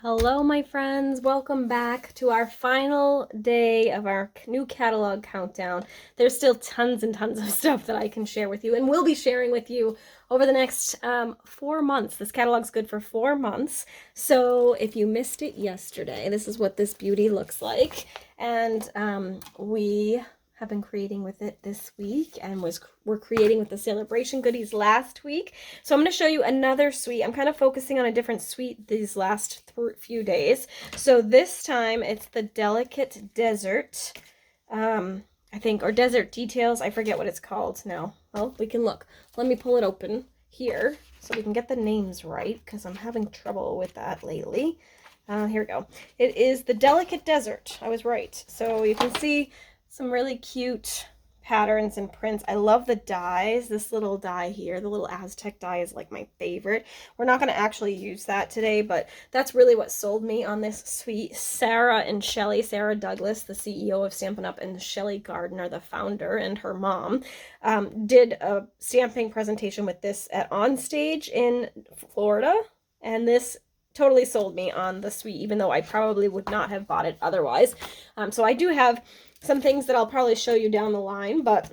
Hello, my friends. Welcome back to our final day of our new catalog countdown. There's still tons and tons of stuff that I can share with you and will be sharing with you over the next 4 months. This catalog's good for 4 months. So if you missed it yesterday, this is what this beauty looks like. And we have been creating with it this week and we're creating with the celebration goodies last week. So I'm going to show you another suite. I'm kind of focusing on a different suite these last few days. So this time it's the Delicate Desert, I think, or Desert Details. I forget what it's called now. Well, we can look. Let me pull it open here so we can get the names right because I'm having trouble with that lately. Here we go. It is the Delicate Desert. I was right. So you can see some really cute patterns and prints. I love the dies. This little die here, the little Aztec die, is like my favorite. We're not going to actually use that today, but that's really what sold me on this suite. Sara and Shelli, Sara Douglas, the CEO of Stampin' Up, and Shelli Gardner, the founder, and her mom, did a stamping presentation with this at OnStage in Florida, and this totally sold me on the suite, even though I probably would not have bought it otherwise. So I do have some things that I'll probably show you down the line, but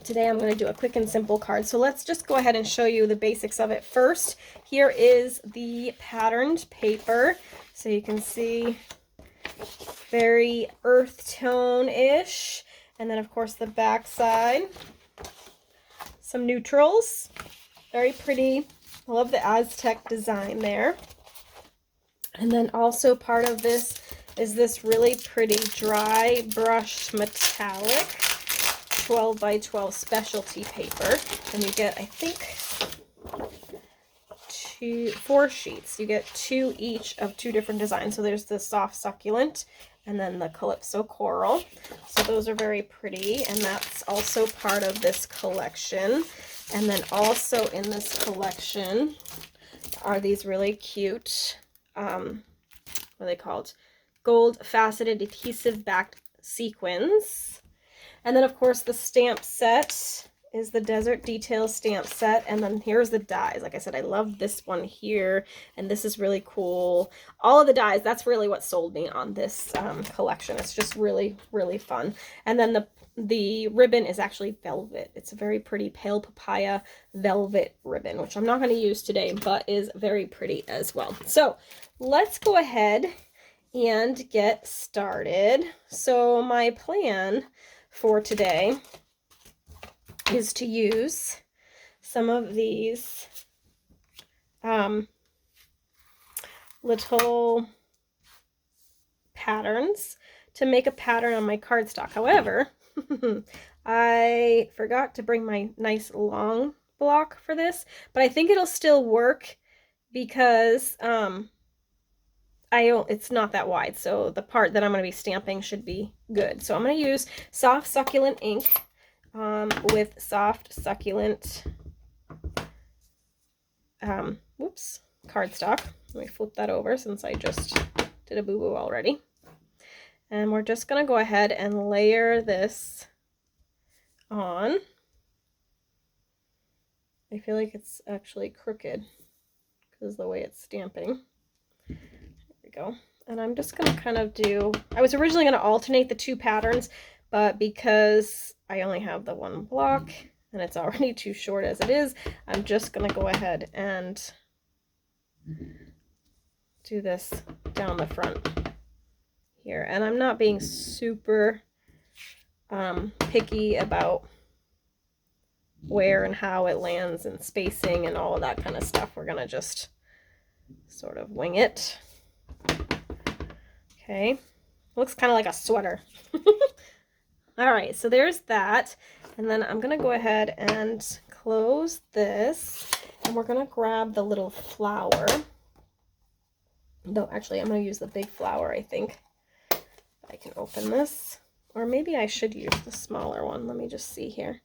today I'm going to do a quick and simple card. So let's just go ahead and show you the basics of it first. Here is the patterned paper. So you can see very earth tone-ish. And then of course the back side, some neutrals, very pretty. I love the Aztec design there. And then also part of this is this really pretty dry brushed metallic 12 by 12 specialty paper. And you get, I think, 4 sheets. You get 2 each of 2 different designs. So there's the soft succulent and then the calypso coral. So those are very pretty, and that's also part of this collection. And then also in this collection are these really cute, what are they called? Gold faceted adhesive backed sequins. And then of course the stamp set is the Desert Details stamp set. And then here's the dies. Like I said, I love this one here, and this is really cool. All of the dies, that's really what sold me on this collection. It's just really, really fun. And then the ribbon is actually velvet. It's a very pretty pale papaya velvet ribbon, which I'm not going to use today, but is very pretty as well. So let's go ahead and get started. So my plan for today is to use some of these little patterns to make a pattern on my cardstock. However, I forgot to bring my nice long block for this, but I think it'll still work because it's not that wide, so the part that I'm going to be stamping should be good. So I'm going to use soft succulent ink with soft succulent cardstock. Let me flip that over since I just did a boo-boo already. And we're just going to go ahead and layer this on. I feel like it's actually crooked because of the way it's stamping. Go. And I'm just going to kind of do, I was originally going to alternate the 2 patterns, but because I only have the 1 block and it's already too short as it is, I'm just going to go ahead and do this down the front here. And I'm not being super picky about where and how it lands and spacing and all of that kind of stuff. We're going to just sort of wing it. Okay, looks kind of like a sweater. All right, so there's that. And then I'm going to go ahead and close this. And we're going to grab the little flower. No, actually, I'm going to use the big flower, I think. I can open this. Or maybe I should use the smaller one. Let me just see here.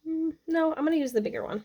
No, I'm going to use the bigger one.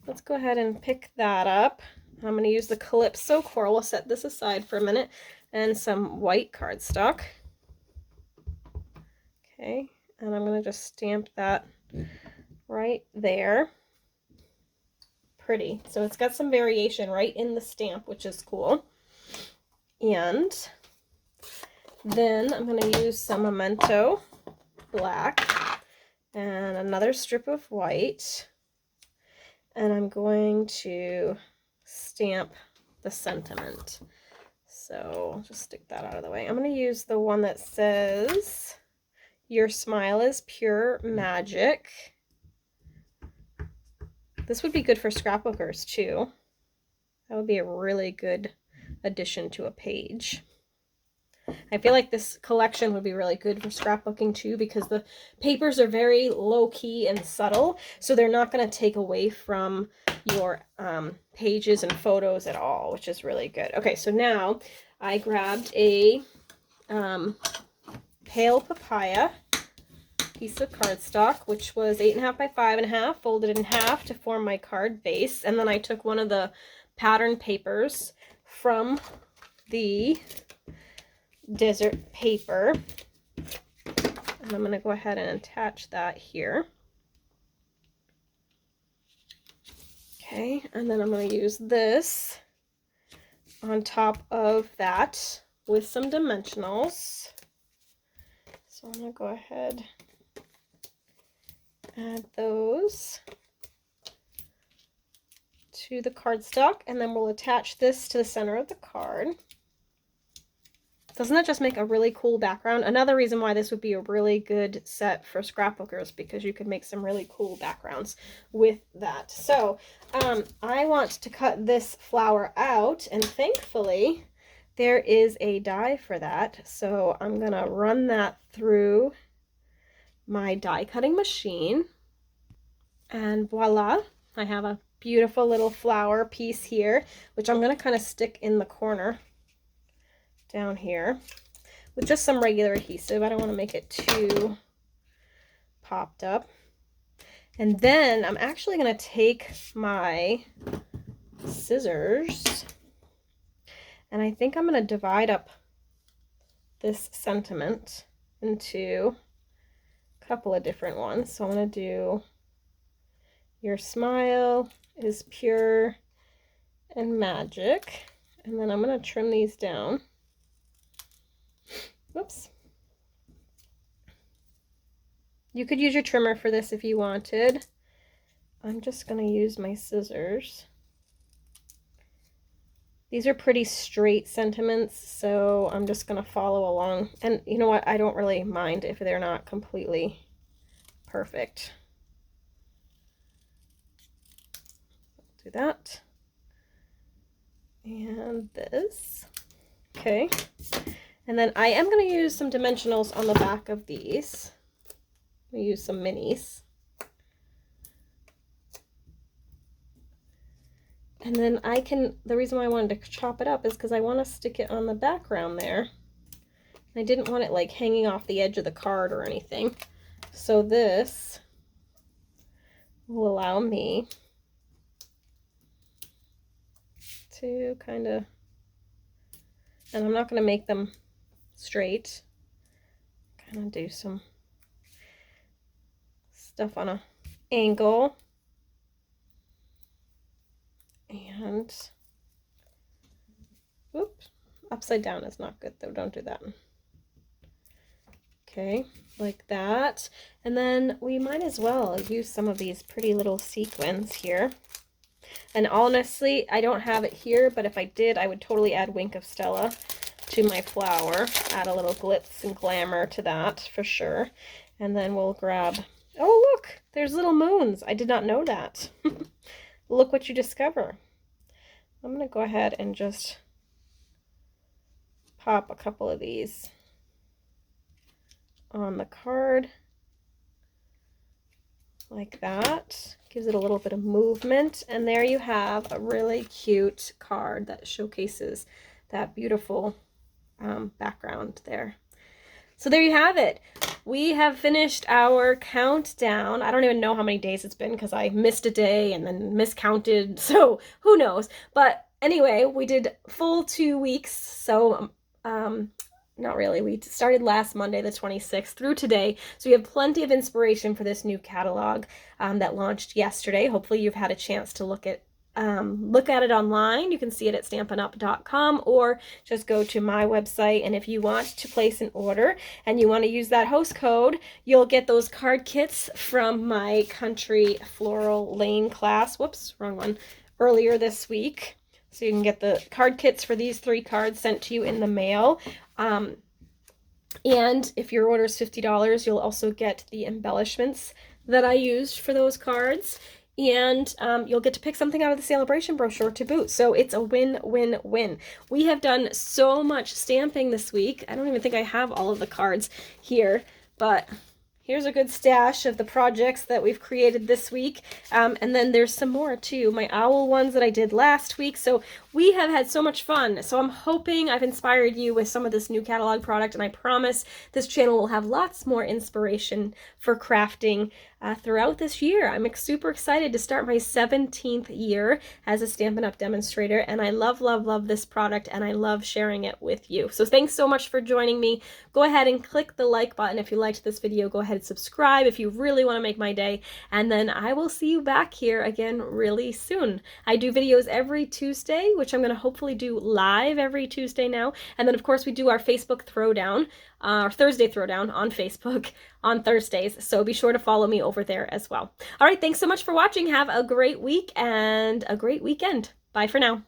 Let's go ahead and pick that up. I'm going to use the Calypso Coral. We'll set this aside for a minute. And some white cardstock. Okay, and I'm going to just stamp that right there. pretty. So it's got some variation right in the stamp, which is cool. And then I'm going to use some Memento black and another strip of white. And I'm going to stamp the sentiment. So I'll just stick that out of the way. I'm going to use the one that says, "Your smile is pure magic." This would be good for scrapbookers too. That would be a really good addition to a page. I feel like this collection would be really good for scrapbooking too, because the papers are very low-key and subtle, so they're not going to take away from your pages and photos at all, which is really good. Okay, so now I grabbed a pale papaya piece of cardstock, which was 8.5 by 5.5, folded in half to form my card base, and then I took one of the pattern papers from the desert paper, and I'm going to go ahead and attach that here. Okay, and then I'm going to use this on top of that with some dimensionals. So I'm going to go ahead, add those to the cardstock, and then we'll attach this to the center of the card. Doesn't that just make a really cool background? Another reason why this would be a really good set for scrapbookers, because you could make some really cool backgrounds with that. So I want to cut this flower out, and thankfully there is a die for that. So I'm gonna run that through my die cutting machine, and voila, I have a beautiful little flower piece here, which I'm gonna kind of stick in the corner down here with just some regular adhesive. I don't want to make it too popped up. And then I'm actually going to take my scissors, and I think I'm going to divide up this sentiment into a couple of different ones. So I'm going to do "Your smile is pure and magic," and then I'm going to trim these down. Whoops. You could use your trimmer for this if you wanted. I'm just going to use my scissors. These are pretty straight sentiments, so I'm just going to follow along. And you know what? I don't really mind if they're not completely perfect. I'll do that. And this. Okay. And then I am going to use some dimensionals on the back of these. I'm going to use some minis. And then the reason why I wanted to chop it up is because I want to stick it on the background there. I didn't want it like hanging off the edge of the card or anything. So this will allow me to kind of, and I'm not going to make them straight, kind of do some stuff on an angle, and whoops, upside down is not good though, don't do that. Okay, like that. And then we might as well use some of these pretty little sequins here. And honestly, I don't have it here, but if I did, I would totally add Wink of Stella to my flower, add a little glitz and glamour to that for sure. And then we'll grab, oh look, there's little moons. I did not know that. Look what you discover. I'm going to go ahead and just pop a couple of these on the card like that. Gives it a little bit of movement, and there you have a really cute card that showcases that beautiful background there. So there you have it. We have finished our countdown. I don't even know how many days it's been because I missed a day and then miscounted, so who knows. But anyway, we did full 2 weeks, so not really. We started last Monday, the 26th, through today. So you have plenty of inspiration for this new catalog that launched yesterday. Hopefully you've had a chance to look at look at it online. You can see it at stampinup.com, or just go to my website. And if you want to place an order and you want to use that host code, you'll get those card kits from my Country Floral Lane class. Whoops, wrong one. Earlier this week. So you can get the card kits for these 3 cards sent to you in the mail. And if your order is $50, you'll also get the embellishments that I used for those cards. And you'll get to pick something out of the celebration brochure to boot. So it's a win-win-win. We have done so much stamping this week. I don't even think I have all of the cards here, but here's a good stash of the projects that we've created this week. And then there's some more too, my owl ones that I did last week. So we have had so much fun. So I'm hoping I've inspired you with some of this new catalog product, and I promise this channel will have lots more inspiration for crafting throughout this year. I'm super excited to start my 17th year as a Stampin' Up! Demonstrator, and I love, love, love this product, and I love sharing it with you. So thanks so much for joining me. Go ahead and click the like button if you liked this video. Go ahead and subscribe if you really want to make my day, and then I will see you back here again really soon. I do videos every Tuesday, which I'm going to hopefully do live every Tuesday now, and then of course we do our Facebook Throwdown, our Thursday Throwdown on Facebook on Thursdays, so be sure to follow me over there as well. All right, thanks so much for watching. Have a great week and a great weekend. Bye for now.